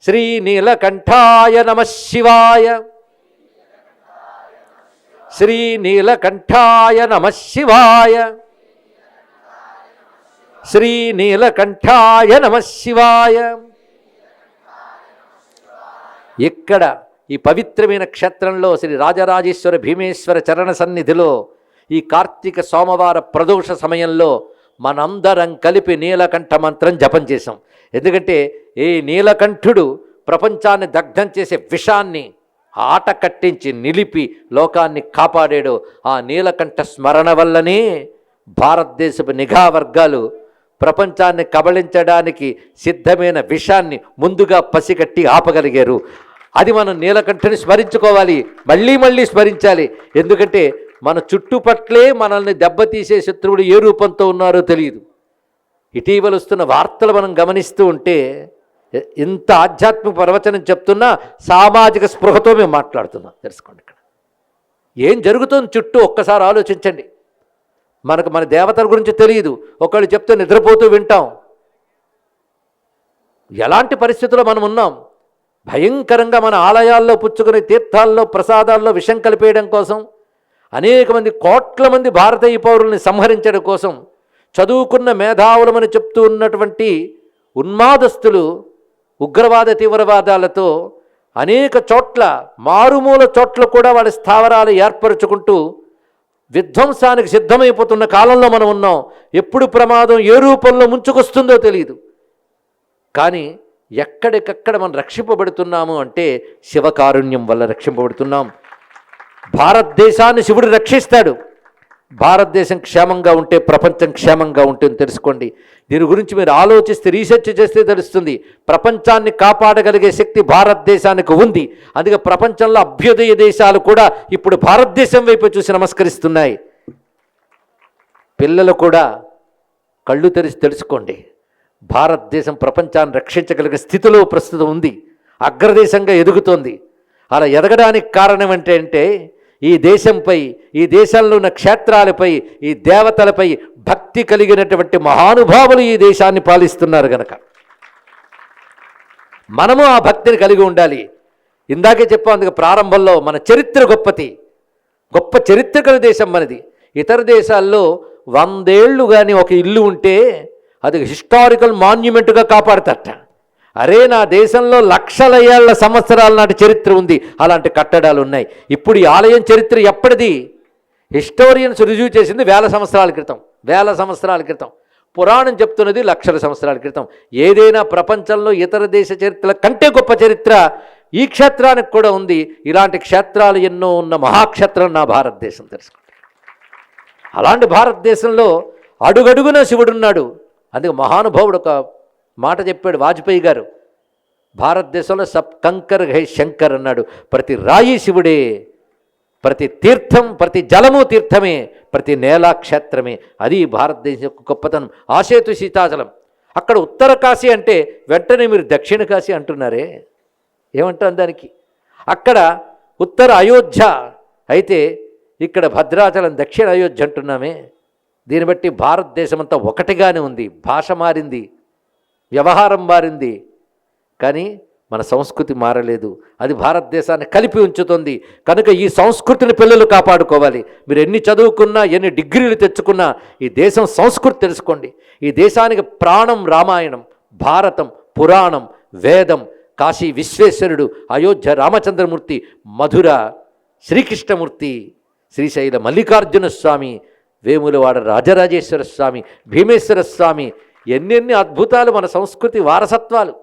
శ్రీనీలకంఠాయ నమః శివాయ. శ్రీనీలకంఠాయ నమః శివాయ. శ్రీనీలకంఠాయ నమః శివాయ. ఇక్కడ ఈ పవిత్రమైన క్షేత్రంలో శ్రీ రాజరాజేశ్వర భీమేశ్వర చరణ సన్నిధిలో ఈ కార్తీక సోమవార ప్రదోష సమయంలో మనందరం కలిపి నీలకంఠ మంత్రం జపం చేశాం. ఎందుకంటే ఈ నీలకంఠుడు ప్రపంచాన్ని దగ్ధం చేసే విషాన్ని ఆట కట్టించి నిలిపి లోకాన్ని కాపాడాడు. ఆ నీలకంఠ స్మరణ వల్లనే భారతదేశపు నిఘా వర్గాలు ప్రపంచాన్ని కబళించడానికి సిద్ధమైన విషాన్ని ముందుగా పసిగట్టి ఆపగలిగారు. అది మనం నీలకంఠని స్మరించుకోవాలి, మళ్ళీ మళ్ళీ స్మరించాలి. ఎందుకంటే మన చుట్టుపట్లే మనల్ని దెబ్బతీసే శత్రువుడు ఏ రూపంతో ఉన్నారో తెలియదు. ఇటీవల వస్తున్న వార్తలు మనం గమనిస్తూ ఉంటే ఇంత ఆధ్యాత్మిక ప్రవచనం చెప్తున్నా సామాజిక స్పృహతో మేము మాట్లాడుతున్నాం. తెలుసుకోండి, ఇక్కడ ఏం జరుగుతుంది చుట్టూ ఒక్కసారి ఆలోచించండి. మన దేవతల గురించి తెలియదు, ఒకళ్ళు చెప్తే నిద్రపోతూ వింటాం. ఎలాంటి పరిస్థితుల్లో మనం ఉన్నాం? భయంకరంగా మన ఆలయాల్లో పుచ్చుకునే తీర్థాల్లో ప్రసాదాల్లో విషం కలిపేయడం కోసం, అనేక మంది కోట్ల మంది భారతీయ పౌరుల్ని సంహరించడం కోసం చదువుకున్న మేధావులమని చెప్తూ ఉన్నటువంటి ఉన్మాదస్తులు ఉగ్రవాద తీవ్రవాదాలతో అనేక చోట్ల మారుమూల చోట్ల కూడా వాళ్ళ స్థావరాలు ఏర్పరచుకుంటూ విధ్వంసానికి సిద్ధమైపోతున్న కాలంలో మనం ఉన్నాం. ఎప్పుడు ప్రమాదం ఏ రూపంలో ముంచుకొస్తుందో తెలియదు. కానీ ఎక్కడికక్కడ మనం రక్షింపబడుతున్నాము అంటే శివకారుణ్యం వల్ల రక్షింపబడుతున్నాం. భారతదేశాన్ని శివుడు రక్షిస్తాడు. భారతదేశం క్షేమంగా ఉంటే ప్రపంచం క్షేమంగా ఉంటుందని తెలుసుకోండి. దీని గురించి మీరు ఆలోచిస్తే, రీసెర్చ్ చేస్తే తెలుస్తుంది. ప్రపంచాన్ని కాపాడగలిగే శక్తి భారతదేశానికి ఉంది. అందుకే ప్రపంచంలో అభ్యుదయ దేశాలు కూడా ఇప్పుడు భారతదేశం వైపు చూసి నమస్కరిస్తున్నాయి. పిల్లలు కూడా కళ్ళు తెరిచి తెలుసుకోండి, భారతదేశం ప్రపంచాన్ని రక్షించగలిగే స్థితిలో ప్రస్తుతం ఉంది, అగ్రదేశంగా ఎదుగుతోంది. అలా ఎదగడానికి కారణం ఏంటంటే ఈ దేశంపై, ఈ దేశంలో ఉన్న క్షేత్రాలపై, ఈ దేవతలపై భక్తి కలిగినటువంటి మహానుభావులు ఈ దేశాన్ని పాలిస్తున్నారు గనక మనము ఆ భక్తిని కలిగి ఉండాలి. ఇందాకే చెప్పాం, అందుకు ప్రారంభంలో మన చరిత్ర గొప్పది, గొప్ప చరిత్ర గల దేశం మనది. ఇతర దేశాల్లో 100 ఏళ్ళు కానీ ఒక ఇల్లు ఉంటే అది హిస్టారికల్ మాన్యుమెంట్గా కాపాడతారట. అరే, నా దేశంలో లక్షల ఏళ్ల సంవత్సరాల నాటి చరిత్ర ఉంది, అలాంటి కట్టడాలు ఉన్నాయి. ఇప్పుడు ఈ ఆలయం చరిత్ర ఎప్పటిది? హిస్టోరియన్స్ రుజువు చేసింది వేల సంవత్సరాల క్రితం. పురాణం చెప్తున్నది లక్షల సంవత్సరాల క్రితం. ఏదైనా ప్రపంచంలో ఇతర దేశ చరిత్రల కంటే గొప్ప చరిత్ర ఈ క్షేత్రానికి కూడా ఉంది. ఇలాంటి క్షేత్రాలు ఎన్నో ఉన్న మహాక్షేత్రం నా భారతదేశం. తెలుసుకోండి, అలాంటి భారతదేశంలో అడుగడుగున శివుడున్నాడు. అందుకే మహానుభావుడు ఒక మాట చెప్పాడు వాజ్పేయి గారు, భారతదేశంలో సబ్ కంకర్ హై శంకర్ అన్నాడు. ప్రతి రాయి శివుడే, ప్రతి తీర్థం, ప్రతి జలము తీర్థమే, ప్రతి నేల క్షేత్రమే. అది భారతదేశం యొక్క గొప్పతనం. ఆసేతు సీతాచలం, అక్కడ ఉత్తర కాశీ అంటే వెంటనే మీరు దక్షిణ కాశీ అంటున్నారే, ఏమంటాం దానికి? అక్కడ ఉత్తర అయోధ్య అయితే ఇక్కడ భద్రాచలం దక్షిణ అయోధ్య అంటున్నామే. దీన్ని బట్టి భారతదేశం అంతా ఒకటిగానే ఉంది. భాష మారింది, వ్యవహారం మారింది, కానీ మన సంస్కృతి మారలేదు. అది భారతదేశాన్ని కలిపి ఉంచుతుంది. కనుక ఈ సంస్కృతిని పిల్లలు కాపాడుకోవాలి. మీరు ఎన్ని చదువుకున్నా, ఎన్ని డిగ్రీలు తెచ్చుకున్నా ఈ దేశం సంస్కృతి తెలుసుకోండి. ఈ దేశానికి ప్రాణం రామాయణం, భారతం, పురాణం, వేదం, కాశీ విశ్వేశ్వరుడు, అయోధ్య రామచంద్రమూర్తి, మధుర శ్రీకృష్ణమూర్తి, శ్రీశైల మల్లికార్జున స్వామి, వేములవాడ రాజరాజేశ్వర స్వామి, భీమేశ్వర స్వామి, ఎన్నెన్ని అద్భుతాలు మన సంస్కృతి వారసత్వాలు.